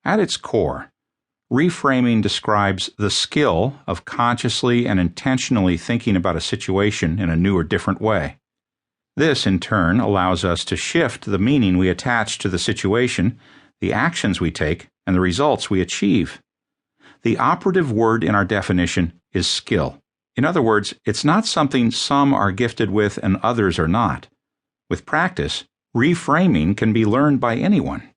At its core, reframing describes the skill of consciously and intentionally thinking about a situation in a new or different way. This, in turn, allows us to shift the meaning we attach to the situation, the actions we take, and the results we achieve. The operative word in our definition is skill. In other words, it's not something some are gifted with and others are not. With practice, reframing can be learned by anyone.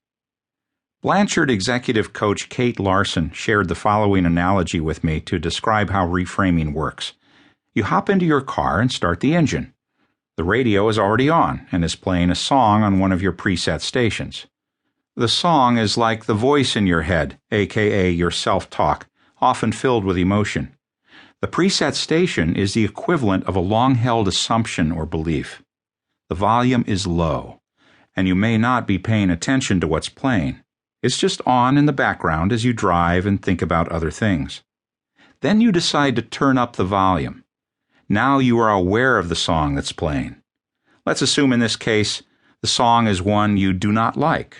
Blanchard executive coach Kate Larson shared the following analogy with me to describe how reframing works. You hop into your car and start the engine. The radio is already on and is playing a song on one of your preset stations. The song is like the voice in your head, aka your self-talk, often filled with emotion. The preset station is the equivalent of a long-held assumption or belief. The volume is low, and you may not be paying attention to what's playing. It's just on in the background as you drive and think about other things. Then you decide to turn up the volume. Now you are aware of the song that's playing. Let's assume in this case, the song is one you do not like.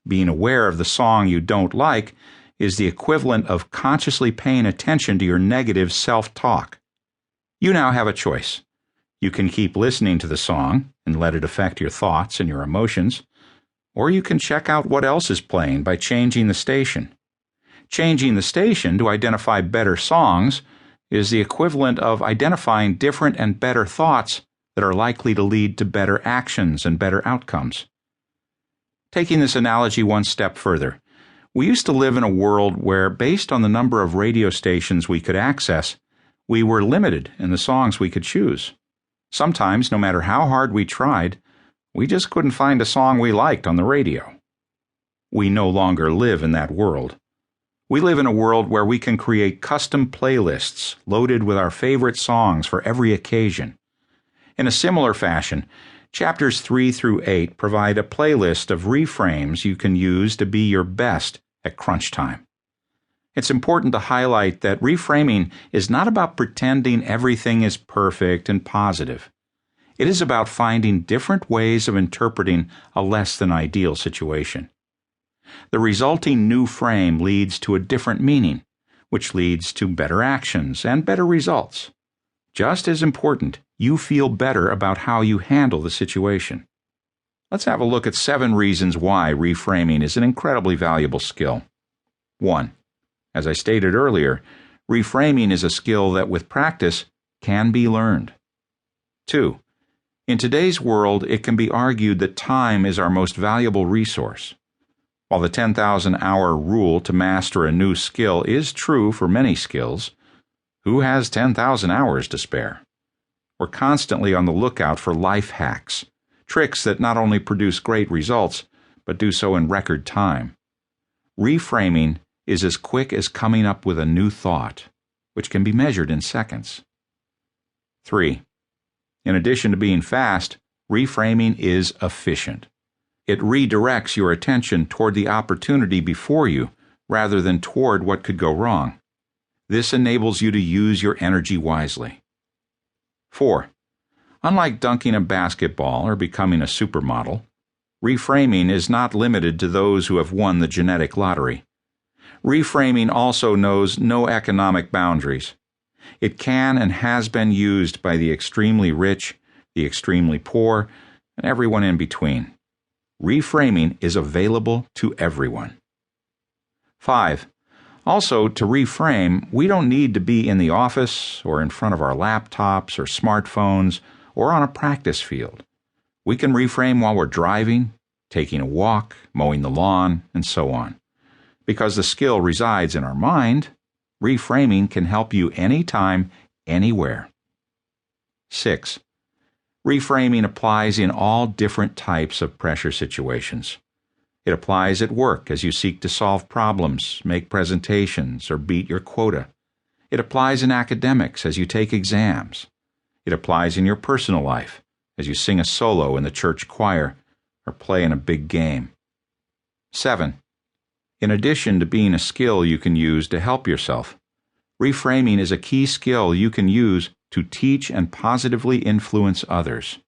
Being aware of the song you don't like is the equivalent of consciously paying attention to your negative self-talk. You now have a choice. You can keep listening to the song and let it affect your thoughts and your emotions, or you can check out what else is playing by changing the station. Changing the station to identify better songs is the equivalent of identifying different and better thoughts that are likely to lead to better actions and better outcomes. Taking this analogy one step further, we used to live in a world where, based on the number of radio stations we could access, we were limited in the songs we could choose. Sometimes, no matter how hard we tried, we just couldn't find a song we liked on the radio. We no longer live in that world. We live in a world where we can create custom playlists loaded with our favorite songs for every occasion. In a similar fashion, Chapters 3 through 8 provide a playlist of reframes you can use to be your best at crunch time. It's important to highlight that reframing is not about pretending everything is perfect and positive. It is about finding different ways of interpreting a less than ideal situation. The resulting new frame leads to a different meaning, which leads to better actions and better results. Just as important, you feel better about how you handle the situation. Let's have a look at 7 reasons why reframing is an incredibly valuable skill. 1. As I stated earlier, reframing is a skill that with practice can be learned. 2. In today's world, it can be argued that time is our most valuable resource. While the 10,000-hour rule to master a new skill is true for many skills, who has 10,000 hours to spare? We're constantly on the lookout for life hacks, tricks that not only produce great results, but do so in record time. Reframing is as quick as coming up with a new thought, which can be measured in seconds. 3. In addition to being fast, reframing is efficient. It redirects your attention toward the opportunity before you rather than toward what could go wrong. This enables you to use your energy wisely. 4. Unlike dunking a basketball or becoming a supermodel, reframing is not limited to those who have won the genetic lottery. Reframing also knows no economic boundaries. It can and has been used by the extremely rich, the extremely poor, and everyone in between. Reframing is available to everyone. 5. Also, to reframe, we don't need to be in the office or in front of our laptops or smartphones or on a practice field. We can reframe while we're driving, taking a walk, mowing the lawn, and so on. Because the skill resides in our mind, reframing can help you anytime, anywhere. 6. Reframing applies in all different types of pressure situations. It applies at work as you seek to solve problems, make presentations, or beat your quota. It applies in academics as you take exams. It applies in your personal life as you sing a solo in the church choir or play in a big game. 7. In addition to being a skill you can use to help yourself, reframing is a key skill you can use to teach and positively influence others.